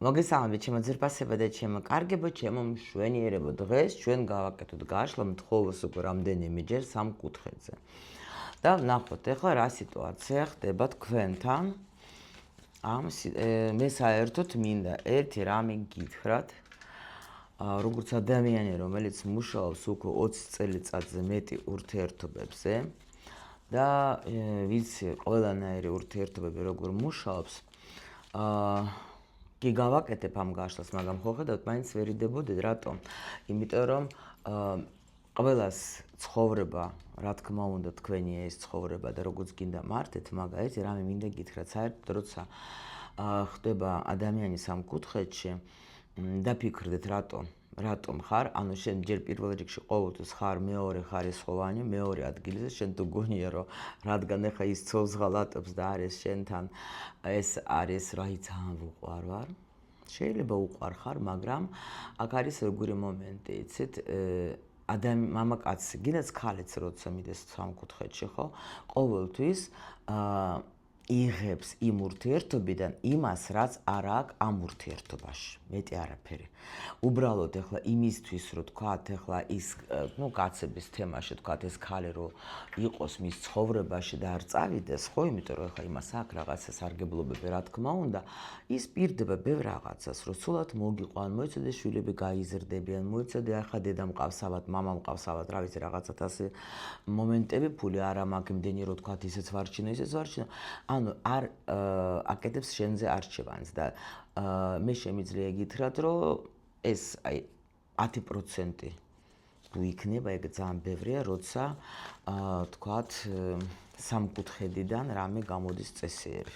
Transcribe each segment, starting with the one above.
მოგესალმებით ჩემო ძირფასება და ჩემო კარგებო, ჩემო მშვენიერებო. დღეს ჩვენ გავაკეთოთ გაშლა მთხოვოს უკვე რამდენიმეჯერ სამკუთხედზე. და ნახოთ ახლა რა სიტუაცია ხდება თქვენთან. მე საერთოდ მინდა ერთი რამე გითხრათ. როგორც ადამიანი, რომელიც მუშაობს უკვე 20 წელიწადზე მეტი ურთიერთობებზე და ვიცი ყველანაირი ურთიერთობები როგორ მუშაობს. კი გავაკეთებ ამ გაშლას, მაგრამ ხო ხედავთ, მაინც ვერ იდებოდეთ, რატომ? იმიტომ რომ ყველას ცხოვრება, რა თქმა უნდა, თქვენია ეს ცხოვრება და როგორც გინდა მართეთ, მაგრამ ერთი რამე მინდა გითხრათ, საერთოდ როცა ხდება ადამიანი სამკუთხედში, დაფიქრდეთ რატომ ხარ, ანუ შენ ჯერ პირველ რიგში ყოველთვის ხარ მეორე ხარისხოვანი, მეორე ადგილზე, შენ თუ გონია რომ რადგან ახლა ის ცოცხალატობს და არის შენთან, ეს არის რაი ძალიან ვუყვარ ვარ. შეიძლება უყვარ ხარ, მაგრამ აქ არის როგორი მომენტი, იცით, მამაკაცი, გინდაც ქალიც როცა მიდეს სამკუთხედში, ხო? ყოველთვის იღებს იმ ურთიერთობიდან იმას, რაც არ აქვს ამ ურთიერთობაში. მეტი არაფერი. უბრალოდ ახლა იმისთვის, რომ თქვათ, ახლა ის, კაცების თემაში, თქვათ, ეს ქალი რომ იყოს მის ცხოვრებაში და არ წავიდეს, ხო, იმიტომ რომ ახლა იმას აქვს რაღაცა სარგებლობები, რა თქმა უნდა, ის პირდება ბევრ რაღაცას, რომ სულად მოგიყვან, მოიცადე შვილები გაიზრდებიან, მოიცადე ახლა დედა მყავსავად, მამა მყავსავად, რა ვიცი, რაღაცათ ასე მომენტები, ფული არ მაქვს იმდენი, რომ თქვათ, ისეც ვარჩინო, ისეც ვარჩინო. ანუ არ აკეთებს შენზე არჩევანს და მე შემიძლია გითხრათ, რომ ეს აი 10% თუ იქნება, ეგ ძალიან ბევრია, როცა თქვათ სამკუთხედიდან რამე გამოდის წესიერი.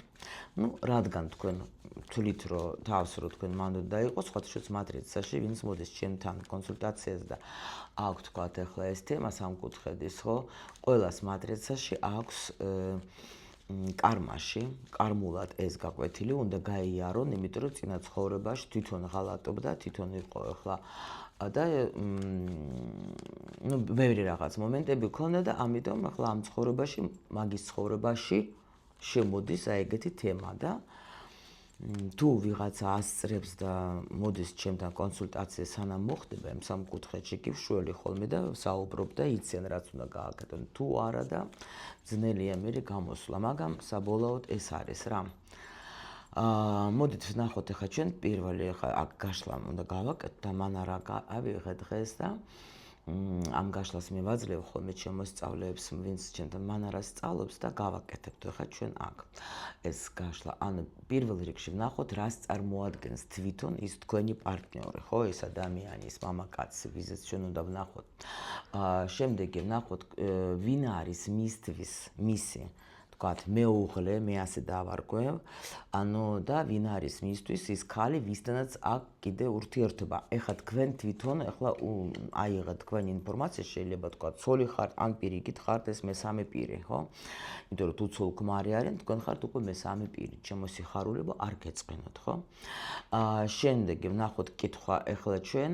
რადგან თქვენ თვლით, რომ თავს რომ თქვენ მანდ დაიყოს, სხვათაშორის მატრიცაში, ვინც მოდის ჩემთან კონსულტაციაზე და აქვს თქვათ ახლა ეს თემა სამკუთხედის, ხო? ყველას მატრიცაში აქვს კარმაში, კარმულად ეს გაკვეთილი უნდა გაიარონ, იმიტომ რომ წინა ცხოვრებაში თვითონ ღალატობდა, თვითონ იყო ახლა და ბევრი რაღაც მომენტები ქონდა და ამიტომ ახლა ამ ცხოვრებაში, მაგის ცხოვრებაში შემოდის აი ეგეთი თემა და თუ ვიღაცა ასწრებს და მოდის ჩემთან კონსულტაციას სანამ მოხდება იმ სამკუთხედში კი ვშველი ხოლმე და საუბრობ და იციან რაც უნდა გააკეთონ. თუ არა და ძნელია მე გამოსვლა, მაგრამ საბოლოოდ ეს არის რა. მოდით ნახოთ ახლა ჩვენ პირველი ახლა აქ გაშლა უნდა გავაკეთოთ და მან არა ავიღე დღეს და ამ გაშლას მე ვაძლევ ხოლმე შემოსწავლეებს, ვინც ჩემთან მანარას სწავლობს და გავაკეთებთ ახლა ჩვენ აქ ეს გაშლა. ანუ პირველ რიგში ვნახოთ, რას წარმოადგენს თვითონ ის თქვენი პარტნიორი, ხო, ეს ადამიანი, ის მამაკაცი, ვიზეც ჩვენ უნდა ვნახოთ. შემდეგი ვნახოთ, ვინ არის მისთვის, მისი თქვათ, მეუღლე, მე ასე დავარკვევ, ანუ და ვინ არის მისთვის ის ქალი, ვისთანაც აქვს კიდე ურთიერთობა. ეხლა თქვენ თვითონ, ეხლა აიღეთ თქვენი ინფორმაცია, შეიძლება თქვათ, ცოლი ხართ, ან პირიქით ხართ ეს მესამე პირი, ხო? იმიტომ რომ თუ ცოლ-ქმარი არიან, თქვენ ხართ უკვე მესამე პირი, ჩემო სიხარულებო, არ გეწყინოთ, ხო? შემდეგი ვნახოთ კითხვა, ეხლა ჩვენ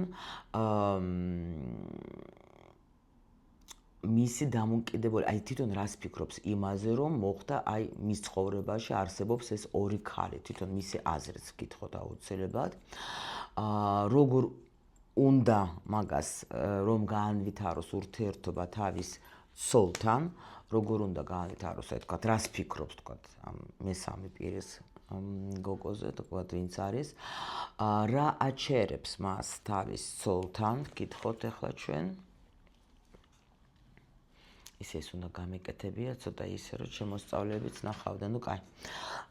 მისი დამოუკიდებელი, აი თვითონ რას ფიქრობს იმაზე, რომ მოხდა აი მის ცხოვრებაში არსებობს ეს ორი ქალი, თვითონ მისი აზრიც გითხოთ აუცილებლად. როგორ უნდა მაგას რომ გაანვითაროს ურთიერთობა თავის ცოლთან, როგორ უნდა გაანვითაროს, აი თქვათ, რას ფიქრობს თქვათ ამ მესამე პირის გოგოზე, თქვათ, ვინც არის, რა აჩერებს მას თავის ცოლთან, გითხოთ ახლა ჩვენ. ისე უნდა გამეკეთებია, ცოტა ისე რომ შემოსწავლეებიც ნახავდნენ, კაი.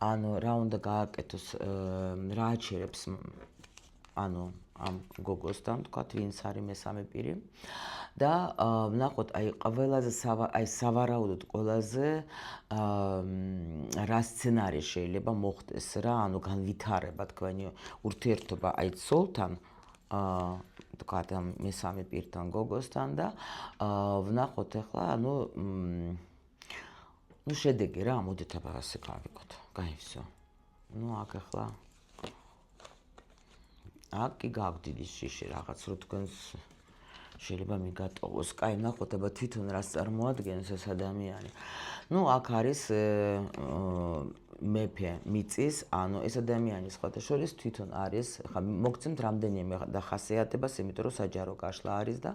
ანუ რა უნდა გააკეთოს, რა აჩერებს ანუ ამ გოგოსთან, თქვათ, ვინც არის მესამე პირი და ვნახოთ, აი ყველაზე სავარაუდოდ ყველაზე რა სცენარი შეიძლება მოხდეს რა, ანუ განვითარება თქვენი ურთიერთობა აი ცოლთან, თქვათ ამ მესამე პირთან გოგოსთან და ვნახოთ ახლა, ანუ შედეგი რა, მოდით აბა ასე გავიკოთ. კაი, всё. აქ ახლა აქ კი გაგვ დიდი შიში რაღაც, რომ თქვენს შეიძლება მიგატოვოს. კაი, ვნახოთ აბა თვითონ რას წარმოადგენს ეს ადამიანი. აქ არის მეფე მიწის, ანუ ეს ადამიანი სხვათა შორის თვითონ არის, ხა მოგცემთ რამდენიმე ხასიათებას, იმიტომ რომ საჯარო გაშლა არის და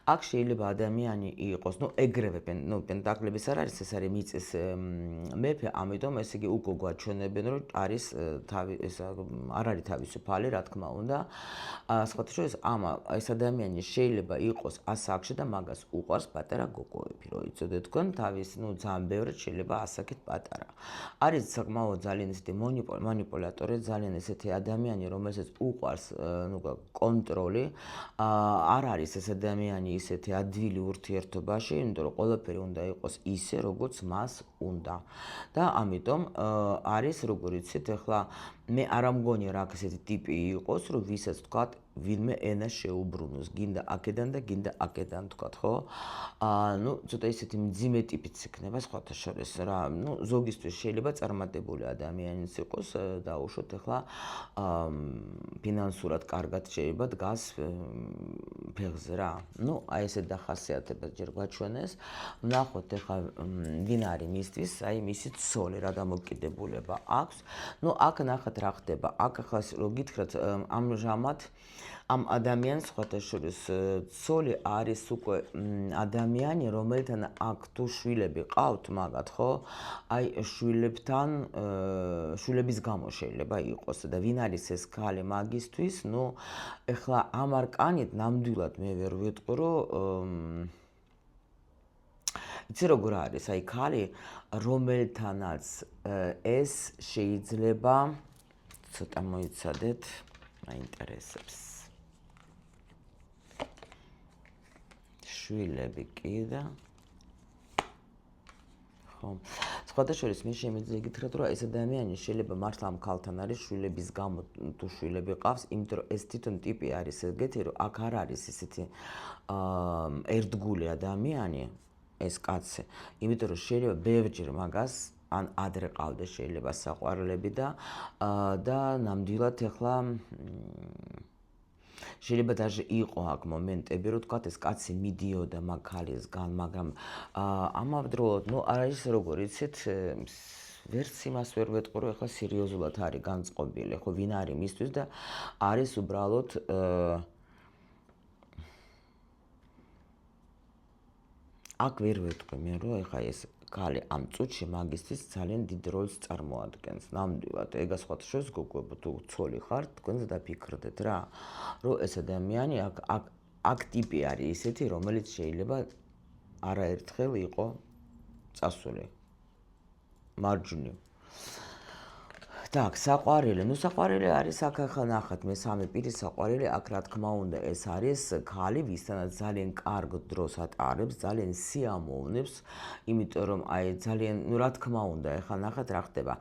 აქ შეიძლება ადამიანი იყოს, ეგრევე, პენტაკლების არ არის, ეს არის მიწის მეფე, ამიტომ ესე იგი უკვე გვაჩვენებენ, რომ არის არ არის თავისუფალი, რა თქმა უნდა. სხვათა შორის ეს ადამიანი შეიძლება იყოს ასაკში და მაგას უყვარს პატარა გოგოები, რო იცოდეთ თქვენ, თავის, ძალიან ბევრად შეიძლება ასაკით პატარა. არის საკმაოდ ძალიან ისეთი მანიპულატორი, ძალიან ესეთი ადამიანი, რომელსაც უყვარს, კონტროლი, არ არის ეს ადამიანი ისეთი ადვილი ურთიერთობაში, იმიტომ რომ ყველაფერი უნდა იყოს ისე, როგორც მას უნდა. და ამიტომ არის, როგორ იცით, ახლა მე არ ამგონია რა ესეთი ტიპი იყოს, რომ ვისაც თქვა ვინმე ენა შეუბრუნოს, გინდა აქედან და გინდა აქედან თქვათ, ხო? ცოტა ისეთი მძიმე ტიპიც იქნება სხვათა შორის რა, ზოგისთვის შეიძლება წარმატებული ადამიანიც იყოს, დაუშვოთ ახლა ფინანსურად კარგად შეიძლება დგას ფეხზე რა. აი ესეთ დახასიათებას ჯერ გვაჩვენეს. ვნახოთ ახლა ვინ არის მისთვის, აი მისი ცოლი რა დამოკიდებულება აქვს. აქ ნახეთ რა ხდება. აქ ახლა რო გითხრათ ამჟამად ამ ადამიანს სხვათა შორის ცოლი არის უკვე ადამიანი, რომელთან აქ თუ შვილები ყავთ მაგათ, ხო? აი შვილებთან, შვილების გამო შეიძლება იყოს და ვინ არის ეს ქალი მაგისთვის, ეხლა ამ არკანით ნამდვილად მე ვერ ვიტყვი, რომ იცი როგორ არის, აი ქალი, რომელთანაც ეს შეიძლება ცოტა მოიცადეთ, მაინტერესებს. შვილები კი და ხო. სხვათა შორის მე შემიძლია გითხრათ, რომ ეს ადამიანი შეიძლება მართლა ამ ქალთან არის შვილების გამო თუ შვილები ყავს, იმიტომ რომ ეს თვითონ ტიპი არის ეგეთი, რომ აქ არ არის ისეთი ერთგული ადამიანი, ეს კაცი, იმიტომ რომ შეიძლება ბევრჯერ მაგას ან ადრე ყავდეს შეიძლება საყვარლები და ნამდვილად ახლა შეიძლება даже იყო აქ მომენტები, რომ თქვათ ეს კაცი მიდიოდა მაგ ქალისგან, მაგრამ ამავდროულად, არის როგორ იცით, ვერც იმას ვერ ვეტყვი, რომ ახლა სერიოზულად არის განწყობილი, ხო, ვინ არის მისთვის და არის უბრალოდ აქ ვერ ვეტყვი მე, რომ ახლა ეს ქალი ამ წუთში მაგისთვის ძალიან დიდ როლს წარმოადგენს. ნამდვილად, ეგა სხვათა შორის გოგოებო თუ ცოლი ხართ, თქვენს დაფიქრდეთ რა, რომ ეს ადამიანი აქ ტიპი არის ისეთი, რომელიც შეიძლება არაერთხელ იყო წასული. მარჯვნივ. Так, საყვარელი. საყვარელი არის აქ ახლა ნახეთ, მესამე პირის საყვარელი, აქ რა თქმა უნდა, ეს არის ქალი, ვისთანაც ძალიან კარგ დროს ატარებს, ძალიან სიამოვნებს, იმიტომ რომ აი ძალიან, რა თქმა უნდა, ახლა ნახეთ რა ხდება.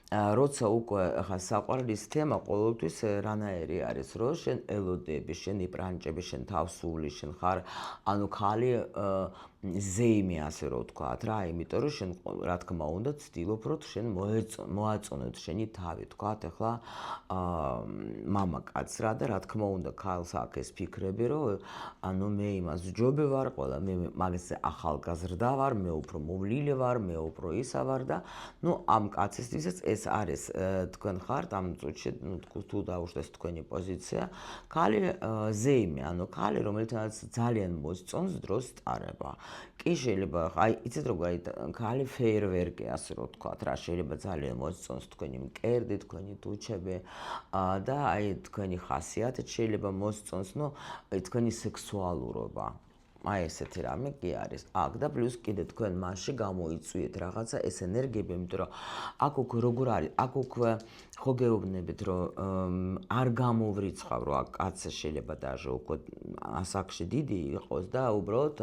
როცა უკვე ახლა საყვარელის თემა ყოველთვის რანაირი არის, რომ შენ ელოდები, შენ იპრანჭები, შენ თავსული, შენ ხარ, ანუ ქალი ზეიმი ასე რომ ვთქვათ რა, იმიტომ რომ შენ რა თქმა უნდა ცდილობ რომ შენ მოაწონოთ შენი თავი, ვთქვათ ახლა მამაკაც რა და რა თქმა უნდა ქალს აქვს ეს ფიქრები, რომ ანუ მე იმას ჯობე ვარ, ყველა მე მაგაზე ახალგაზრდა ვარ, მე უფრო მოვლილი ვარ, მე უფრო ისა ვარ და ამ კაცისთვისაც ეს არის თქვენ ხართ ამ წუთში, თუ დაუშვეს თქვენი პოზიცია, ქალი ზეიმი, ანუ ქალი რომელთანაც ძალიან მოსწონს დროს ტარება. კი შეიძლება, აი იცით როგორ არის ქალი ფეიერვერკი ასე რომ ვთქვათ რა, შეიძლება ძალიან მოსწონს თქვენი მკერდი, თქვენი ტუჩები და აი თქვენი ხასიათი შეიძლება მოსწონს, თქვენი სექსუალურობა. აი ესეთი რამე კი არის. აქ და პლუს კიდე თქვენ მასში გამოიწვიეთ რაღაცა ეს ენერგიები, იმიტომ რომ აქ უკვე როგორ არის, აქ უკვე ხო გეუბნებით, რომ არ გამოვრიცხავ, რომ აქ კაცი შეიძლება даже უკვე ასაკში დიდი იყოს და უბრალოდ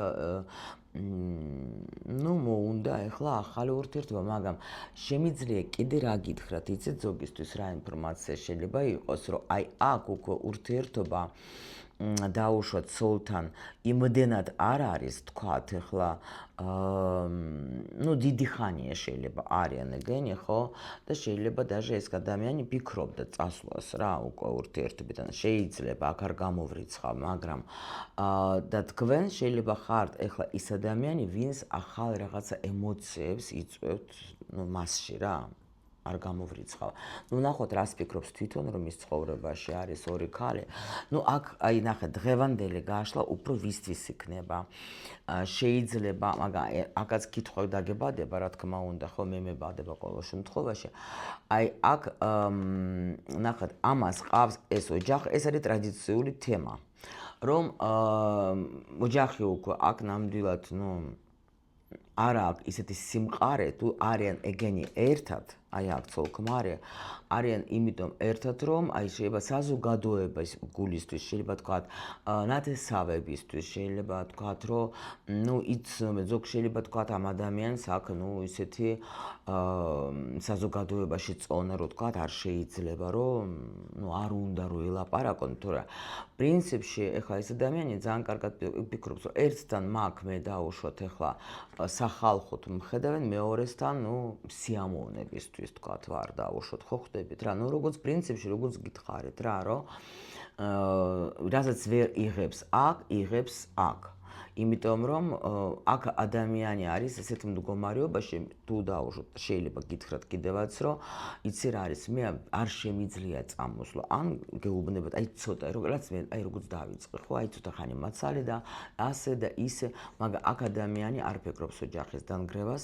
მოუნდა ახლა ახალი ურთიერთობა, მაგრამ შემიძლია კიდე რა გითხრათ, იცით ზოგისთვის რა ინფორმაცია შეიძლება იყოს, რომ აი აქ უკვე ურთიერთობა დაუშვათ ცოლთან იმდენად არ არის, თქვათ ახლა დიდი ხანია შეიძლება არიან ეგენი, ხო? და შეიძლება даже ეს ადამიანი ფიქრობდა წასვლას რა უკვე ურთიერთობიდან, შეიძლება აქ არ გამოვრიცხავ, მაგრამ და თქვენ შეიძლება ხართ ახლა ის ადამიანი, ვინც ახალ რაღაცა ემოციებს იწვევთ მასში რა. არ გამოვრიცხავ. ნუ ნახოთ რას ფიქრობს თვითონ რომ ის ცხოვრებაში არის ორი ქალი. ნუ აქ აი ნახეთ დღევანდელი გაშლა უფრო ვისთვის იქნება. შეიძლება, მაგრამ აქაც კითხვა დაგებადება, რა თქმა უნდა, ხო მე მებადება ყოველ შემთხვევაში. აი აქ ნახეთ ამას ყავს ეს ოჯახი, ეს არის ტრადიციული თემა. რომ ოჯახი უკვე აქ ნამდვილად, ნუ არა აქვს ისეთი სიმყარე, თუ არიან ეგენი ერთად, აი აქ ცოლ-ქმარი, არიან იმიტომ ერთად, რომ აი შეიძლება საზოგადოების გულისთვის, შეიძლება თქვათ, ნათესავებისთვის, შეიძლება თქვათ, რომ ნუ იცნობენ, ზოგ შეიძლება თქვათ ამ ადამიანს აქ, ნუ ისეთი საზოგადოებაში წონა, რომ თქვათ, არ შეიძლება, რომ ნუ არ უნდა რომ ელაპარაკონ, თორემ პრინციპში ეხლა ეს ადამიანი ძალიან კარგად ფიქრობს, რომ ერთთან მაგ მე დაუშვათ ეხლა სახალხოდ მხედავენ, მეორესთან, ნუ სიამოვნებისთვის თქვათ ვარ დაუშვოთ, ხო ხდებით რა, ნუ როგორც პრინციპში, როგორც გითხარით რა, რომ რასაც ვერ იღებს აქ, იღებს აქ. იმიტომ რომ აქ ადამიანი არის ესეთ მდგომარეობაში, თუ დაუშვოთ, შეიძლება გითხრათ კიდევაც, რომ იცი რა არის, მე არ შემიძლია წამოსვლა, ან გეუბნებათ, აი ცოტა, რაც მე აი როგორც დავიწყე, ხო, აი ცოტა ხანი მაცალე და ასე და ისე, მაგრამ აქ ადამიანი არ ფიქრობს ოჯახის დანგრევას,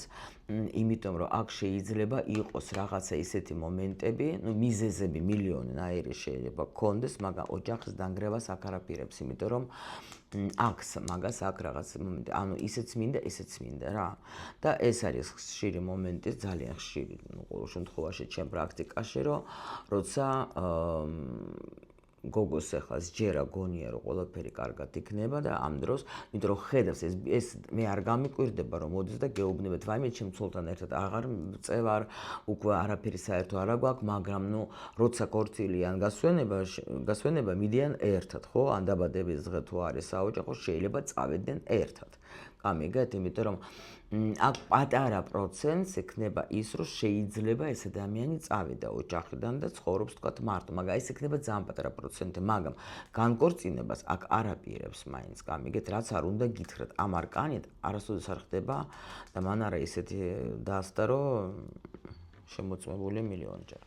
იმიტომ რომ აქ შეიძლება იყოს რაღაცა ისეთი მომენტები, ნუ მიზეზები მილიონნაირი შეიძლება გქონდეს, მაგრამ ოჯახის დანგრევას აქ არ აპირებს, იმიტომ რომ აქვს მაგას აქ რაღაც მომენტი, ანუ ისეც მინდა, ესეც მინდა რა. და ეს არის ხშირი მომენტი, ძალიან ხშირი, ყოველ შემთხვევაში ჩემ პრაქტიკაში, რომ როცა გოგოს ეხლა სჯერა გონია რომ ყველაფერი კარგად იქნება და ამ დროს, იმიტომ რომ ხედავს ეს მე არ გამიკვირდება რომ მოდის და გეუბნებათ, ვაიმე ჩემ ცოლთან ერთად აღარ წევარ, უკვე არაფერი საერთო არ აგვაქვს, მაგრამ ნუ როცა ქორწილიან გასვენება მიდიან ერთად, ხო? ან დაბადების დღე თუ არის საოჯახო, შეიძლება წავედნენ ერთად. გამიგეთ, იმიტომ რომ აქ პატარა პროცენტს ექნება ის, რომ შეიძლება ეს ადამიანი წავიდა ოჯახიდან და ცხოვრობს თქვათ მარტო, მაგრამ ეს ექნება ძალიან პატარა პროცენტი, მაგრამ განკორწინებას აქ არ აპირებს მაინც, გამიგეთ, რაც არ უნდა გითხრათ, ამ არკანით არასოდეს არ ხდება და მან არა ისეთი დასდა, რომ შემოწმებული მილიონჯერ.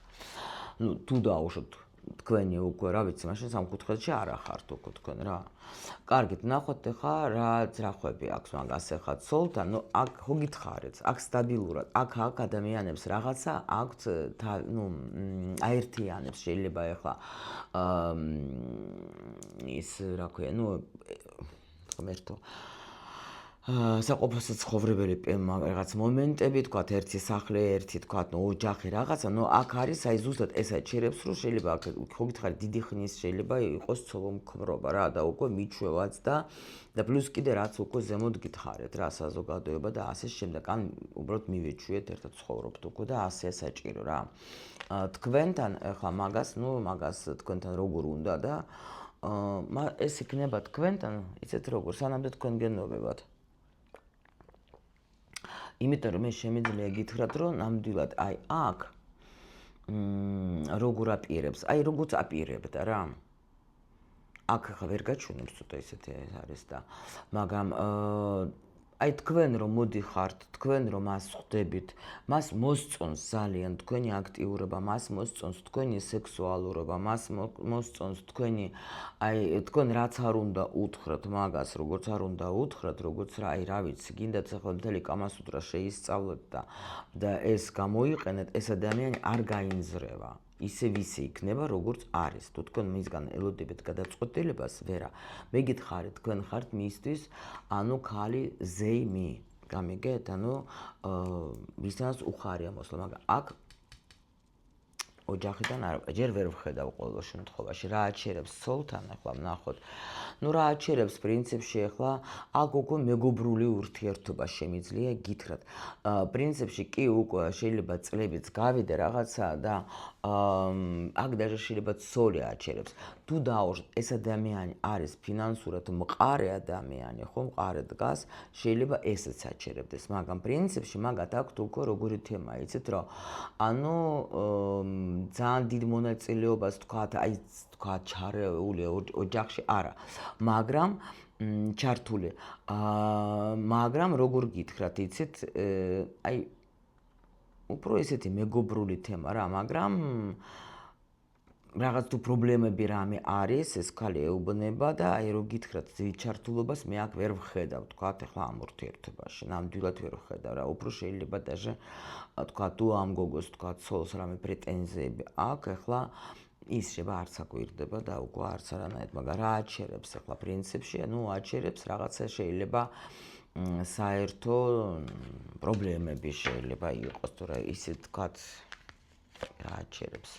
ნუ თუ დაუშვოთ თქვენი უკვე რა ვიცი, მაშინ სამკუთხედში არ ახართ უკვე თქვენ რა. კარგით, ნახოთ ახლა რა ძრახვები აქვს მაგას ახლა ცოლთან, ნუ აქ ხო გითხარით, აქ სტაბილურად, აქ ადამიანებს რაღაცა აქვთ, ნუ აერთიანებს შეიძლება ახლა ის რა ქვია, ნუ ღმერთო საყოფოსო ცხოვრებელი რაღაც მომენტები, თქვათ, ერთი სახლი, ერთი თქვათ, ოჯახი რაღაცა, ნუ აქ არის აი ზუსტად ეს აჩერებს, რომ შეიძლება აქ ხო გითხარით, დიდი ხნის შეიძლება იყოს ცოლ-ქმრობა რა და უკვე მიჩვევაც და პლუს კიდე რაც უკვე ზემოთ გითხარით რა საზოგადოება და ასე შემდეგ, ან უბრალოდ მივეჩვიეთ ერთად ცხოვრობთ უკვე და ასე საჭირო რა. თქვენთან ახლა მაგას თქვენთან როგორ უნდა და ეს იქნება თქვენთან, იცით როგორ, სანამდე თქვენ გენოვებათ. იმიტომ რომ მე შემიძლია გითხრათ, რომ ნამდვილად აი აქ როგორ აპირებს, აი როგორც აპირებდა რა. აქ ხა ვერ გაჩვენებს ცოტა ისეთი არის და მაგრამ აი თქვენ რომ მოდიხართ, თქვენ რომ მას ხვდებით, მას მოსწონს ძალიან თქვენი აქტიურობა, მას მოსწონს თქვენი სექსუალურობა, მას მოსწონს თქვენი აი თქვენ რაც არ უნდა უთხრათ მაგას, როგორც არ უნდა უთხრათ, როგორც რა აი რა ვიცი, გინდათ ახლა მთელი კამასუტრა შეისწავლოთ და ეს გამოიყენეთ, ეს ადამიანი არ გაინზრევა. ისე ვისი იქნება, როგორც არის. თუ თქვენ მისგან ელოდებით გადაწყვეტილებას, ვერა. მე გითხარით, თქვენ ხართ მისთვის, ანუ ქალი ზეიმი. გამიგეთ, ანუ ვისაც უხარია მოსვლა, მაგრამ აქ ოჯახიდან ჯერ ვერ ვხედავ ყოველ შემთხვევაში, რა აჩერებს ცოლთან, ახლა ვნახოთ. ნუ რა აჩერებს პრინციპში ახლა აქ უკვე მეგობრული ურთიერთობა შემიძლია გითხრათ. პრინციპში კი უკვე შეიძლება წლებიც გავიდა რაღაცა და აქ დაჟე შეიძლება ცოლი აჩერებს. თუ დაუშვათ ეს ადამიანი არის ფინანსურად მყარი ადამიანი, ხო, მყარი დგას, შეიძლება ესეც აჩერებდეს, მაგრამ პრინციპში მაგათ აქვთ უკვე როგორი თემა, იცით რომ ანუ ძალიან დიდ მონაწილეობას თქვათ, აი თქვათ ჩარეული ოჯახში არა, მაგრამ ჩართული, მაგრამ როგორ გითხრათ, იცით, აი უფრო ესეთი მეგობრული თემა რა, მაგრამ რაღაც თუ პრობლემები რამე არის, ეს ხალი ეუბნება და აი რო გითხრათ ძიჩართულობას მე აქ ვერ ვხედავ, თქვათ ახლა ამ ურთიერთობაში, ნამდვილად ვერ ვხედავ რა, უფრო შეიძლება დაჟე თქვათ თუ ამ გოგოს თქვათ ცოლს რამე პრეტენზიები აქვს, ახლა ის შეიძლება არც აკვირდება და უკვე არც არანაირად, მაგრამ რა აჩერებს ახლა პრინციპში, ანუ აჩერებს რაღაცა შეიძლება საერთო პრობლემები შეიძლება იყოს, თუ რა ისე თქვათ რა აჩერებს.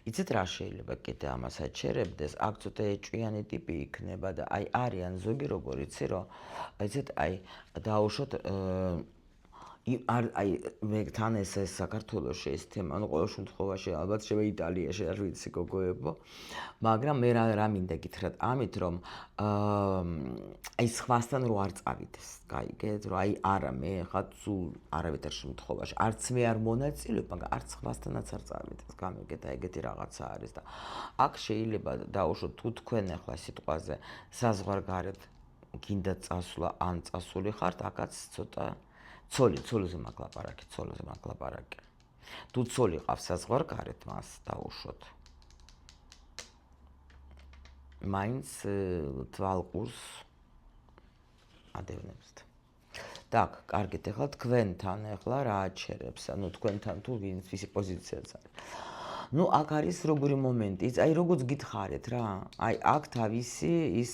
იცით რა შეიძლება კიდე ამას აჩერებდეს, აქ ცოტა ეჭვიანი ტიპი იქნება და აი არიან ზოგი როგორ იცი რომ იცით აი დაუშვათ აი მე თან ეს საქართველოში ეს თემა, ანუ ყოველ შემთხვევაში ალბათ შეიძლება იტალიაში არ ვიცი გოგოებო, მაგრამ მე რა მინდა გითხრათ ამით რომ აი სხვასთან რო არ წავიდეს, გაიგეთ, რომ აი არა მე ხა სულ არავითარ შემთხვევაში არც მე არ მონაწილეობ, მაგრამ არც სხვასთანაც არ წავიდეს, გამიგეთ, აი ეგეთი რაღაცა არის და აქ შეიძლება დაუშვოთ თუ თქვენ ახლა სიტყვაზე საზღვარგარეთ გინდა წასვლა ან წასული ხართ, აქაც ცოტა ცოლიზე მაკლაპარაკი, თუ ცოლი ყავს საზღვარგარეთ მას დაუშვოთ მაინც თვალყურს ადევნებს და აქ კარგით ახლა თქვენთან ახლა რა აჩერებს, ანუ თქვენთან თუ ვისი პოზიციაც არის. ნუ აქ არის როგორი მომენტი, აი როგორც გითხარით რა, აი აქ თავისი ის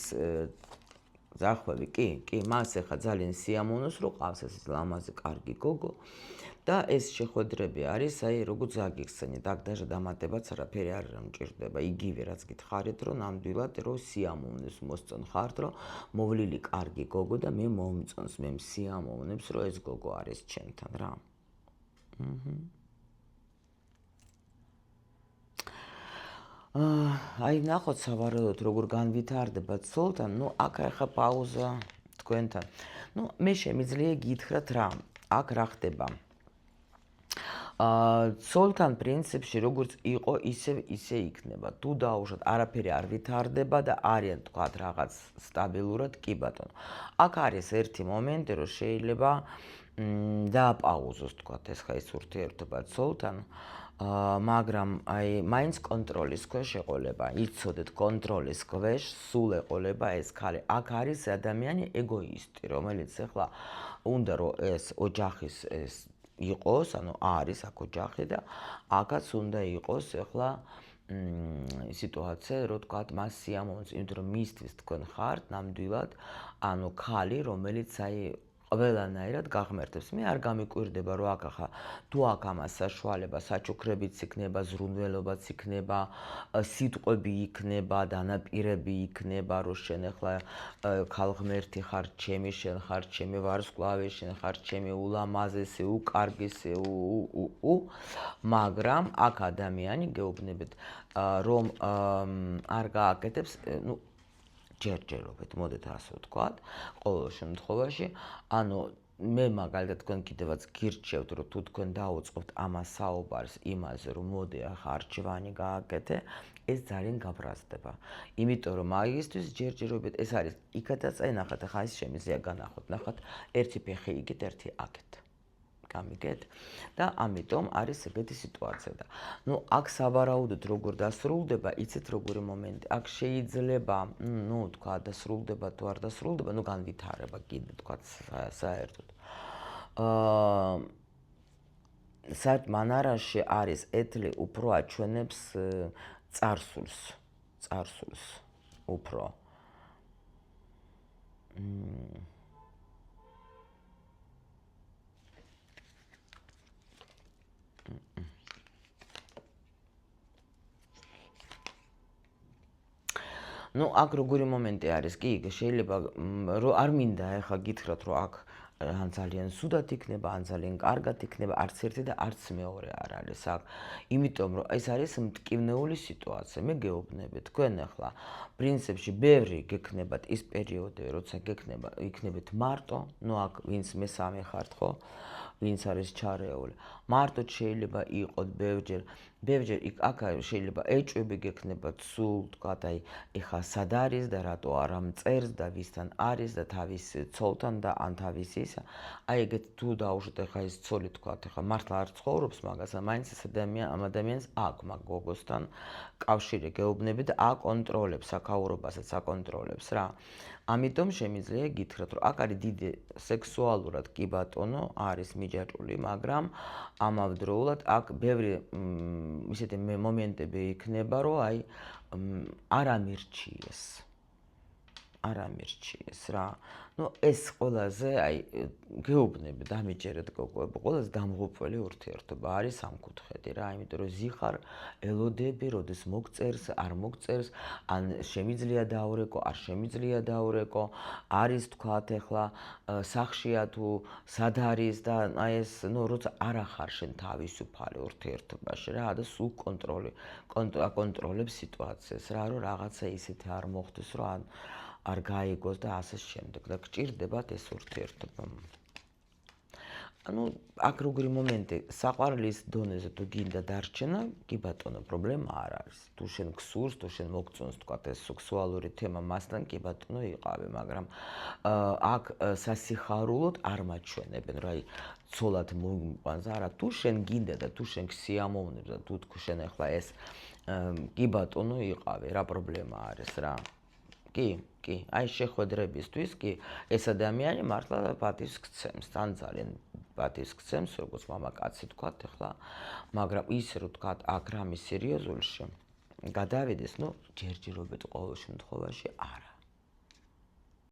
ზახვევი, კი, მას ახლა ძალიან სიამოვნოს რო ყავს ეს ლამაზი კარგი გოგო და ეს შეხვედრები არის, აი როგორც აგიხსენეთ, აქ დაჟე დამატებაც არაფერი არ მჭირდება, იგივე რაც გითხარით, რომ ნამდვილად რო სიამოვნებს მოსწონ ხართ, რომ მოვლილი კარგი გოგო და მე მომწონს, მე მსიამოვნებს, რომ ეს გოგო არის ჩემთან რა. აი ნახოთ სავარაუდოდ როგორ განვითარდება ცოლთან, ნუ აქ ახლა პაუზა თქვენთან. ნუ მე შემიძლია გითხრათ რა, აქ რა ხდება. ცოლთან პრინციპში როგორც იყო, ისე იქნება. თუ დაუშვათ არაფერი არ ვითარდება და არიან თქვათ რაღაც სტაბილურად, კი ბატონო. აქ არის ერთი მომენტი, რომ შეიძლება დააპაუზოს თქვათ ეს ხა ის ურთიერთობა ცოლთან. მაგრამ აი მაინც კონტროლის ქვეშ ეყოლება, იცოდეთ კონტროლის ქვეშ სულ ეყოლება ეს ხალი. აქ არის ადამიანი ეგოისტი, რომელიც ახლა უნდა რომ ეს ოჯახის ეს იყოს, ანუ არის აქ ოჯახი და აქაც უნდა იყოს ახლა სიტუაცია, რომ თქვათ მას სიამოვნებს, იმიტომ რომ მისთვის თქვენ ხართ ნამდვილად, ანუ ხალი, რომელიც აი ყველანაირად გაღმერთებს. მე არ გამიკვირდება რომ აქ ახლა თუ აქ ამას საშუალება, საჩუქრებიც იქნება, ზრუნველობაც იქნება, სიტყვები იქნება, დანაპირები იქნება, რომ შენ ახლა ქალღმერთი ხარ ჩემი, შენ ხარ ჩემი ვარსკვლავი, შენ ხარ ჩემი ულამაზესი, უკარგესი, მაგრამ აქ ადამიანი გეუბნებით რომ არ გააკეთებს, ნუ ჯერჯერობით, მოდით ასე ვთქვათ, ყოველ შემთხვევაში, ანუ მე მაგალითად თქვენ კიდევაც გირჩევთ, რომ თუ თქვენ დაუწყობთ ამას საუბარს იმაზე, რომ მოდი ახლა არჩევანი გააკეთე, ეს ძალიან გაბრაზდება. იმიტომ რომ მაგისთვის ჯერჯერობით ეს არის, იქაც აი ნახეთ, ახლა ის შემიძლია განახოთ, ნახოთ, ერთი ფეხი იგეთ, ერთი აქეთ. გამიგეთ? და ამიტომ არის ეგეთი სიტუაცია და ნუ აქ სავარაუდოდ როგორ დასრულდება, იცით როგორი მომენტი. აქ შეიძლება, ნუ თქვა დასრულდება თუ არ დასრულდება, ნუ განვითარება კიდე თქვა საერთოდ. საერთოდ მანარაში არის ეთლი უფრო აჩვენებს წარსულს უფრო. ნუ აქ როგორი მომენტი არის, კი, შეიძლება რომ არ მინდა ახლა გითხრათ, რომ აქ ან ძალიან სუდად იქნება, ან ძალიან კარგად იქნება, არც ერთი და არც მეორე არ არის აქ. იმიტომ რომ ეს არის მტკივნეული სიტუაცია. მე გეუბნებით, თქვენ ახლა პრინციპში ბევრი გექნებათ ის პერიოდი, როცა იქნებით მარტო, ნუ აქ ვინც მესამე ხართ, ხო? ვინც არის ჩარეული. მარტო შეიძლება იყოთ ბევრჯერ ბევრჯერ აქ შეიძლება ეჭვები გექნება სულ თქვათ აი ეხა სად არის და რატო არ ამწერს და ვისთან არის და თავის ცოლთან და ან თავის ისა აი ეგეთ თუ დაუშვით ეხა ეს ცოლი თქვათ ეხა მართლა არ ცხოვრობს მაგას მაინც ეს ამ ადამიანს აქვს მაგ გოგოსთან კავშირი გეუბნები და აკონტროლებს საქაურობასაც აკონტროლებს რა ამიტომ შემიძლია გითხრათ რომ აქ არის დიდი სექსუალურად კი ბატონო არის მიჯაჭვული მაგრამ ამავდროულად აქ ბევრი ისეთი მომენტები იქნება რომ აი არ ამირჩიეს რა ну ეს ყველაზე აი გეუბნები დამიჯერეთ გოგოებო ყველაზე დამღუპველი ურთიერთობა არის ამ კუთხედი რა იმიტომ რომ ზიხარ ელოდები როდის მოგწერს არ მოგწერს ან შემიძლია დაურეკო არ შემიძლია დაურეკო არის თქვათ ახლა სახშია თუ სად არის და აი ეს ну როცა არ ახარ შენ თავისუფალი ურთიერთობაში რა და სულ აკონტროლებს სიტუაციას რა რომ რაღაცა ისეთი არ მოხდეს რომ არ გაიგოს და ასე შემდეგ და გჭირდებათ ეს ურთიერთობა. ანუ აქ როგორი მომენტი საყვარლის დონეზე თუ გინდა დარჩენა, კი ბატონო, პრობლემა არ არის. თუ შენ გსურს, თუ შენ მოგწონს თქვათ ეს სექსუალური თემა მასთან, კი ბატონო, იყავი, მაგრამ აქ სასიხარულოდ არ მაჩვენებენ, რა აი ცოლად მომყვანს არა, თუ შენ გინდა და თუ შენ გსიამოვნებს და თუ შენ ახლა ეს კი ბატონო, იყავი, რა პრობლემა არის რა. კი, აი შეხვედრებისთვის კი ეს ადამიანი მართლა პატივს გცემს, თან ძალიან პატივს გცემს, როგორც მამაკაცი თქვათ ახლა, მაგრამ ისე რომ თქვათ აქ რამე სერიოზულში გადავიდეს, ну ჯერჯერობით ყოველ შემთხვევაში არა.